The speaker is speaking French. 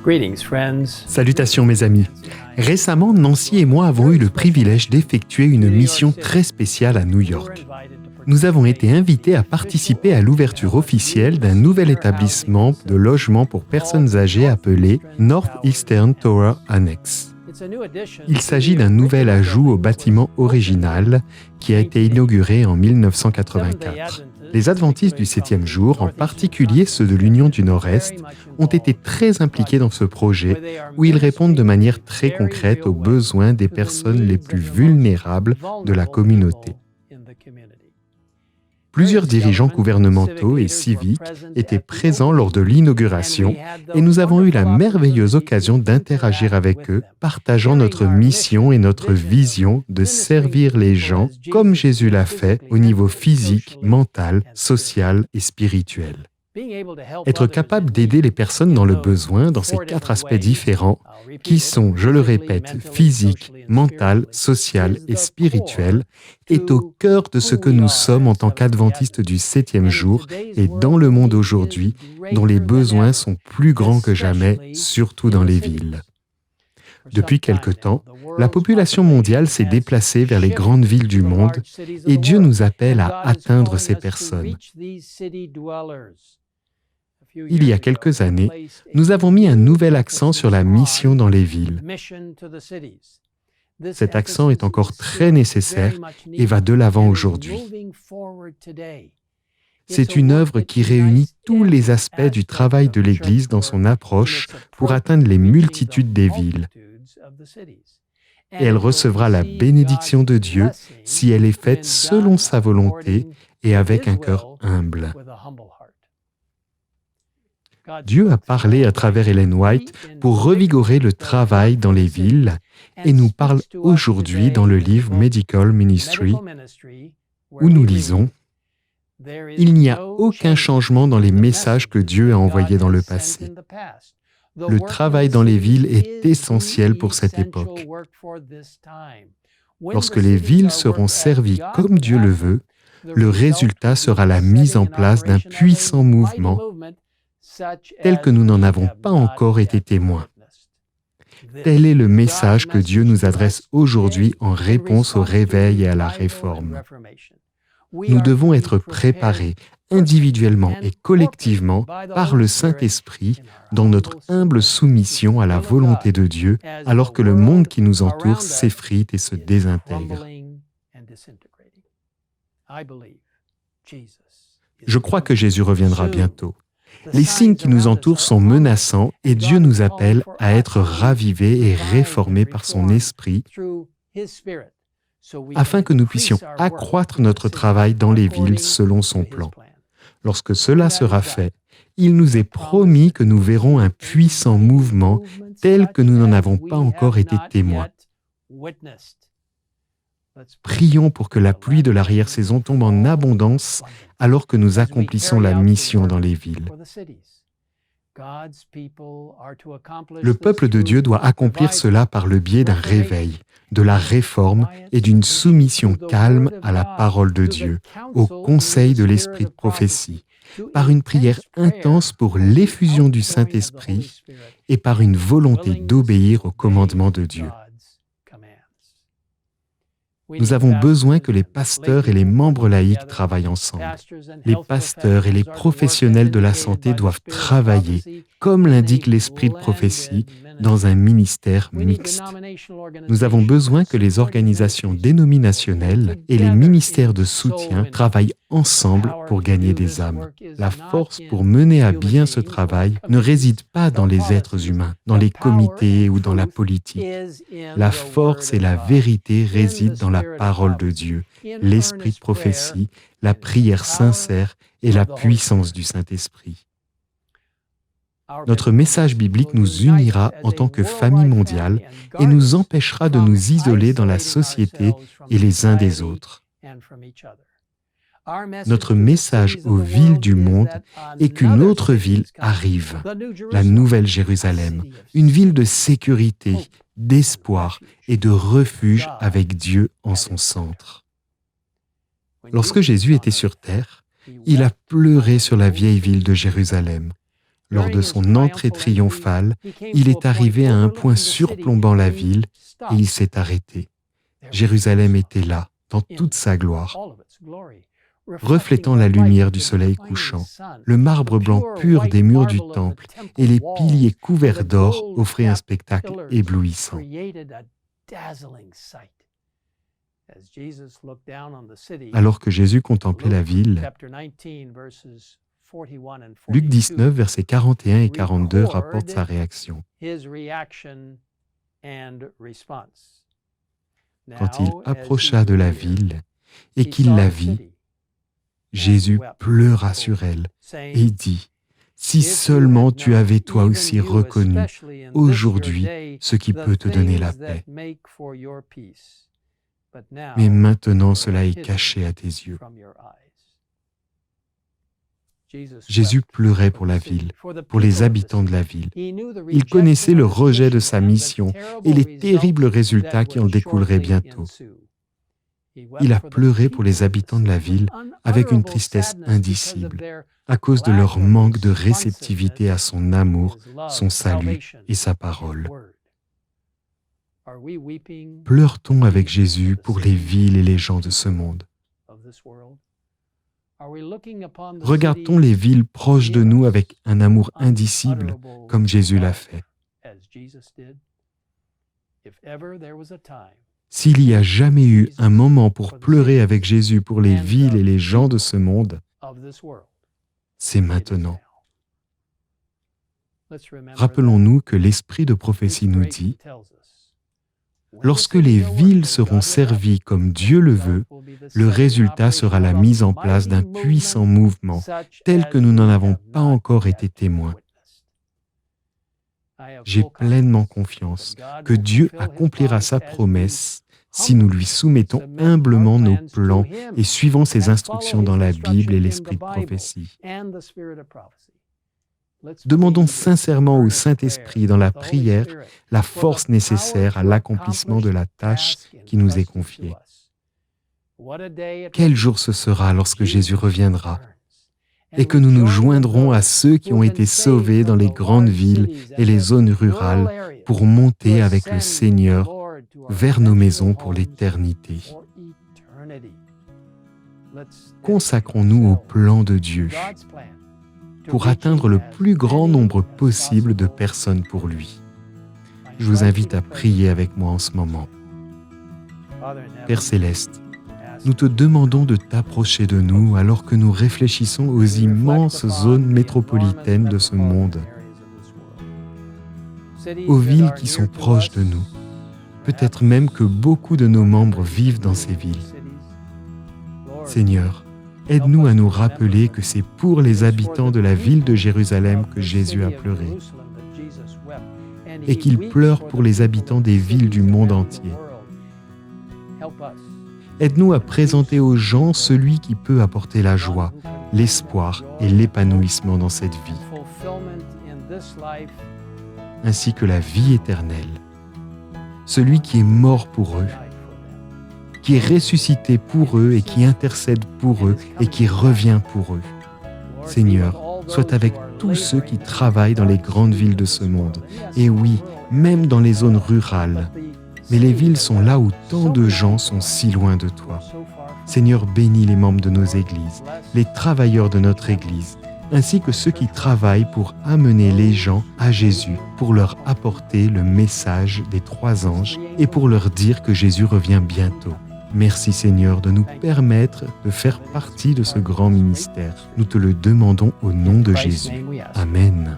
Greetings, friends. Salutations mes amis. Récemment, Nancy et moi avons eu le privilège d'effectuer une mission très spéciale à New York. Nous avons été invités à participer à l'ouverture officielle d'un nouvel établissement de logement pour personnes âgées appelé Northeastern Tower Annex. Il s'agit d'un nouvel ajout au bâtiment original qui a été inauguré en 1984. Les adventistes du 7e jour, en particulier ceux de l'Union du Nord-Est, ont été très impliqués dans ce projet où ils répondent de manière très concrète aux besoins des personnes les plus vulnérables de la communauté. Plusieurs dirigeants gouvernementaux et civiques étaient présents lors de l'inauguration et nous avons eu la merveilleuse occasion d'interagir avec eux, partageant notre mission et notre vision de servir les gens comme Jésus l'a fait au niveau physique, mental, social et spirituel. Être capable d'aider les personnes dans le besoin dans ces 4 aspects différents, qui sont, je le répète, physique, mental, social et spirituel, est au cœur de ce que nous sommes en tant qu'adventistes du 7e jour et dans le monde aujourd'hui, dont les besoins sont plus grands que jamais, surtout dans les villes. Depuis quelque temps, la population mondiale s'est déplacée vers les grandes villes du monde et Dieu nous appelle à atteindre ces personnes. Il y a quelques années, nous avons mis un nouvel accent sur la mission dans les villes. Cet accent est encore très nécessaire et va de l'avant aujourd'hui. C'est une œuvre qui réunit tous les aspects du travail de l'Église dans son approche pour atteindre les multitudes des villes. Et elle recevra la bénédiction de Dieu si elle est faite selon sa volonté et avec un cœur humble. Dieu a parlé à travers Ellen White pour revigorer le travail dans les villes et nous parle aujourd'hui dans le livre Medical Ministry où nous lisons « Il n'y a aucun changement dans les messages que Dieu a envoyés dans le passé. Le travail dans les villes est essentiel pour cette époque. Lorsque les villes seront servies comme Dieu le veut, le résultat sera la mise en place d'un puissant mouvement tel que nous n'en avons pas encore été témoins. Tel est le message que Dieu nous adresse aujourd'hui en réponse au réveil et à la réforme. Nous devons être préparés individuellement et collectivement par le Saint-Esprit dans notre humble soumission à la volonté de Dieu alors que le monde qui nous entoure s'effrite et se désintègre. Je crois que Jésus reviendra bientôt. Les signes qui nous entourent sont menaçants et Dieu nous appelle à être ravivés et réformés par son Esprit afin que nous puissions accroître notre travail dans les villes selon son plan. Lorsque cela sera fait, il nous est promis que nous verrons un puissant mouvement tel que nous n'en avons pas encore été témoins. Prions pour que la pluie de l'arrière-saison tombe en abondance alors que nous accomplissons la mission dans les villes. Le peuple de Dieu doit accomplir cela par le biais d'un réveil, de la réforme et d'une soumission calme à la parole de Dieu, au conseil de l'esprit de prophétie, par une prière intense pour l'effusion du Saint-Esprit et par une volonté d'obéir aux commandements de Dieu. Nous avons besoin que les pasteurs et les membres laïcs travaillent ensemble. Les pasteurs et les professionnels de la santé doivent travailler, comme l'indique l'esprit de prophétie, dans un ministère mixte. Nous avons besoin que les organisations dénominationnelles et les ministères de soutien travaillent ensemble pour gagner des âmes. La force pour mener à bien ce travail ne réside pas dans les êtres humains, dans les comités ou dans la politique. La force et la vérité résident dans la parole de Dieu, l'esprit de prophétie, la prière sincère et la puissance du Saint-Esprit. Notre message biblique nous unira en tant que famille mondiale et nous empêchera de nous isoler dans la société et les uns des autres. Notre message aux villes du monde est qu'une autre ville arrive, la Nouvelle Jérusalem, une ville de sécurité, d'espoir et de refuge avec Dieu en son centre. Lorsque Jésus était sur terre, il a pleuré sur la vieille ville de Jérusalem. Lors de son entrée triomphale, il est arrivé à un point surplombant la ville et il s'est arrêté. Jérusalem était là, dans toute sa gloire. Reflétant la lumière du soleil couchant, le marbre blanc pur des murs du temple et les piliers couverts d'or offraient un spectacle éblouissant. Alors que Jésus contemplait la ville, Luc 19, versets 41 et 42 rapporte sa réaction. Quand il approcha de la ville et qu'il la vit, Jésus pleura sur elle et dit, « Si seulement tu avais toi aussi reconnu aujourd'hui ce qui peut te donner la paix. Mais maintenant cela est caché à tes yeux. » Jésus pleurait pour la ville, pour les habitants de la ville. Il connaissait le rejet de sa mission et les terribles résultats qui en découleraient bientôt. Il a pleuré pour les habitants de la ville avec une tristesse indicible, à cause de leur manque de réceptivité à son amour, son salut et sa parole. Pleure-t-on avec Jésus pour les villes et les gens de ce monde? Regarde-t-on les villes proches de nous avec un amour indicible, comme Jésus l'a fait? S'il y a jamais eu un moment pour pleurer avec Jésus pour les villes et les gens de ce monde, c'est maintenant. Rappelons-nous que l'esprit de prophétie nous dit, « Lorsque les villes seront servies comme Dieu le veut, le résultat sera la mise en place d'un puissant mouvement, tel que nous n'en avons pas encore été témoins. » J'ai pleinement confiance que Dieu accomplira sa promesse si nous lui soumettons humblement nos plans et suivons ses instructions dans la Bible et l'esprit de prophétie. Demandons sincèrement au Saint-Esprit dans la prière la force nécessaire à l'accomplissement de la tâche qui nous est confiée. Quel jour ce sera lorsque Jésus reviendra et que nous nous joindrons à ceux qui ont été sauvés dans les grandes villes et les zones rurales pour monter avec le Seigneur vers nos maisons pour l'éternité. Consacrons-nous au plan de Dieu pour atteindre le plus grand nombre possible de personnes pour lui. Je vous invite à prier avec moi en ce moment. Père Céleste, nous te demandons de t'approcher de nous alors que nous réfléchissons aux immenses zones métropolitaines de ce monde, aux villes qui sont proches de nous. Peut-être même que beaucoup de nos membres vivent dans ces villes. Seigneur, aide-nous à nous rappeler que c'est pour les habitants de la ville de Jérusalem que Jésus a pleuré et qu'il pleure pour les habitants des villes du monde entier. Aide-nous à présenter aux gens celui qui peut apporter la joie, l'espoir et l'épanouissement dans cette vie, ainsi que la vie éternelle. Celui qui est mort pour eux, qui est ressuscité pour eux et qui intercède pour eux et qui revient pour eux. Seigneur, sois avec tous ceux qui travaillent dans les grandes villes de ce monde. Et oui, même dans les zones rurales. Mais les villes sont là où tant de gens sont si loin de toi. Seigneur, bénis les membres de nos églises, les travailleurs de notre église, ainsi que ceux qui travaillent pour amener les gens à Jésus, pour leur apporter le message des 3 anges et pour leur dire que Jésus revient bientôt. Merci Seigneur de nous permettre de faire partie de ce grand ministère. Nous te le demandons au nom de Jésus. Amen.